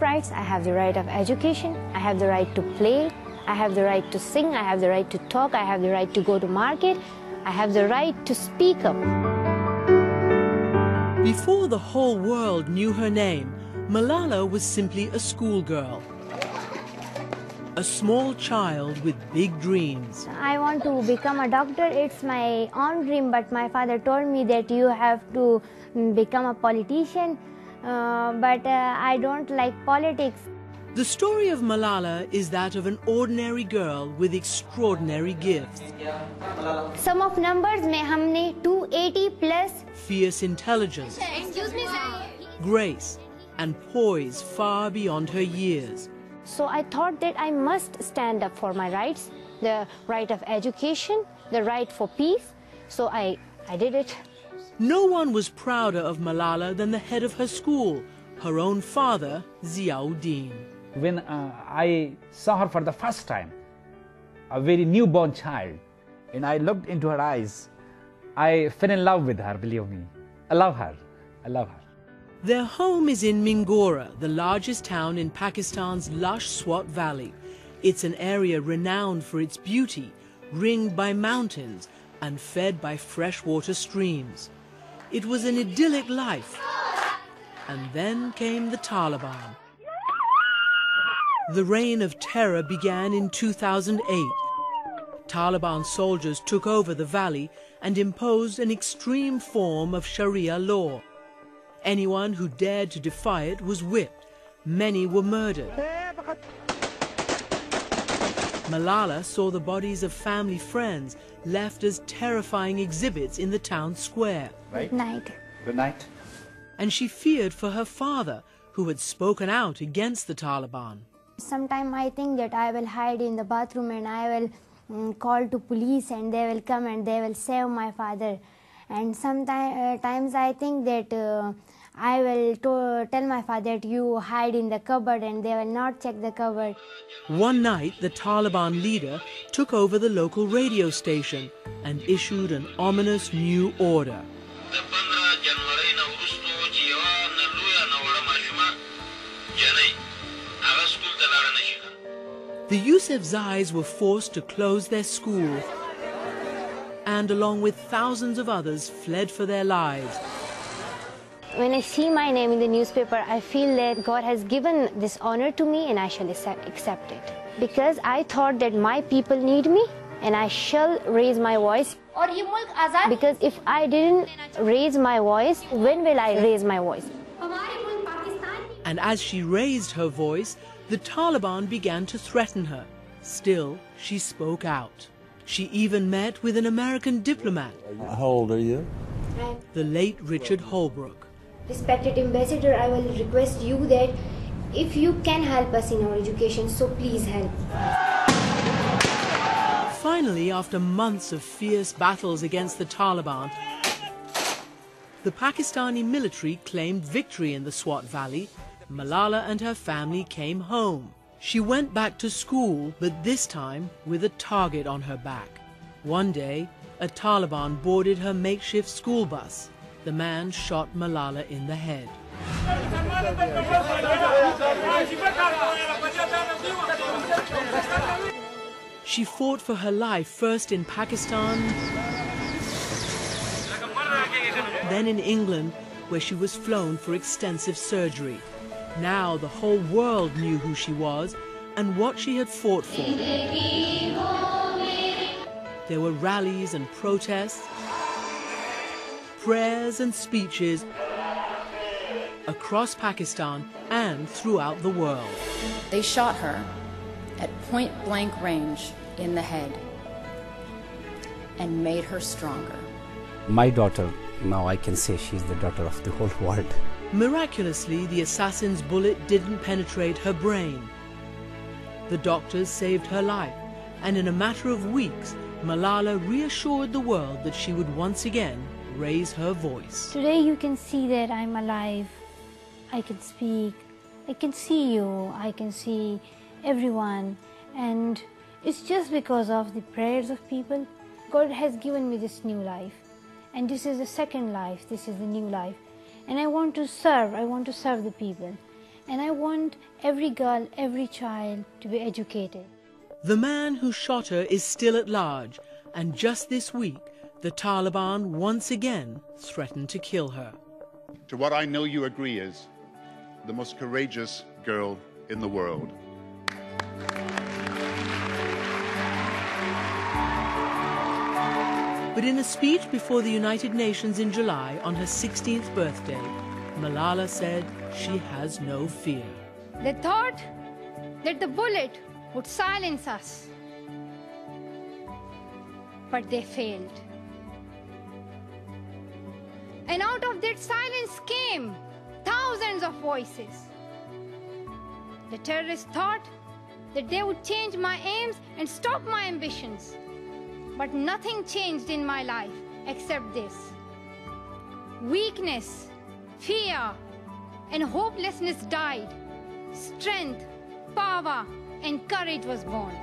of rights. I have the right of education. I have the right to play. I have the right to sing. I have the right to talk. I have the right to go to market. I have the right to speak up. Before the whole world knew her name, Malala was simply a schoolgirl. A small child with big dreams. I want to become a doctor. It's my own dream, but my father told me that you have to become a politician, but I don't like politics. The story of Malala is that of an ordinary girl with extraordinary gifts. Sum of numbers में हमने 280 plus. Fierce intelligence. Excuse me, sir. Grace and poise far beyond her years. So I thought that I must stand up for my rights, the right of education, the right for peace. So I did it. No one was prouder of Malala than the head of her school, her own father, Ziauddin. When I saw her for the first time, a very newborn child, and I looked into her eyes, I fell in love with her, believe me. I love her. I love her. Their home is in Mingora, the largest town in Pakistan's lush Swat Valley. It's an area renowned for its beauty, ringed by mountains and fed by freshwater streams. It was an idyllic life. And then came the Taliban. The reign of terror began in 2008. Taliban soldiers took over the valley and imposed an extreme form of Sharia law. Anyone who dared to defy it was whipped. Many were murdered. Malala saw the bodies of family friends left as terrifying exhibits in the town square. Good night. Good night. And she feared for her father, who had spoken out against the Taliban. Sometimes I think that I will hide in the bathroom and I will call to police and they will come and they will save my father. And sometimes I think that I will tell my father that you hide in the cupboard and they will not check the cupboard. One night, the Taliban leader took over the local radio station and issued an ominous new order. The Yousafzais were forced to close their school and, along with thousands of others, fled for their lives. When I see my name in the newspaper, I feel that God has given this honor to me and I shall accept it. Because I thought that my people need me and I shall raise my voice. Because if I didn't raise my voice, when will I raise my voice? And as she raised her voice, the Taliban began to threaten her. Still, she spoke out. She even met with an American diplomat. How old are you? The late Richard Holbrooke. Respected ambassador, I will request you that if you can help us in our education, so please help. Finally, after months of fierce battles against the Taliban, the Pakistani military claimed victory in the Swat Valley. Malala and her family came home. She went back to school, but this time with a target on her back. One day, a Taliban boarded her makeshift school bus. The man shot Malala in the head. She fought for her life first in Pakistan, then in England, where she was flown for extensive surgery. Now the whole world knew who she was and what she had fought for. There were rallies and protests, prayers and speeches across Pakistan and throughout the world. They shot her at point-blank range in the head and made her stronger. My daughter, now I can say she's the daughter of the whole world. Miraculously, the assassin's bullet didn't penetrate her brain. The doctors saved her life, and in a matter of weeks, Malala reassured the world that she would once again raise her voice. Today you can see that I'm alive. I can speak. I can see you. I can see everyone. And it's just because of the prayers of people. God has given me this new life. And this is the second life. This is the new life. And I want to serve the people. And I want every girl, every child to be educated. The man who shot her is still at large, and just this week, the Taliban once again threatened to kill her. To what I know you agree is the most courageous girl in the world. But in a speech before the United Nations in July on her 16th birthday, Malala said she has no fear. They thought that the bullet would silence us, but they failed. And out of that silence came thousands of voices. The terrorists thought that they would change my aims and stop my ambitions. But nothing changed in my life except this. Weakness, fear, and hopelessness died. Strength, power, and courage was born.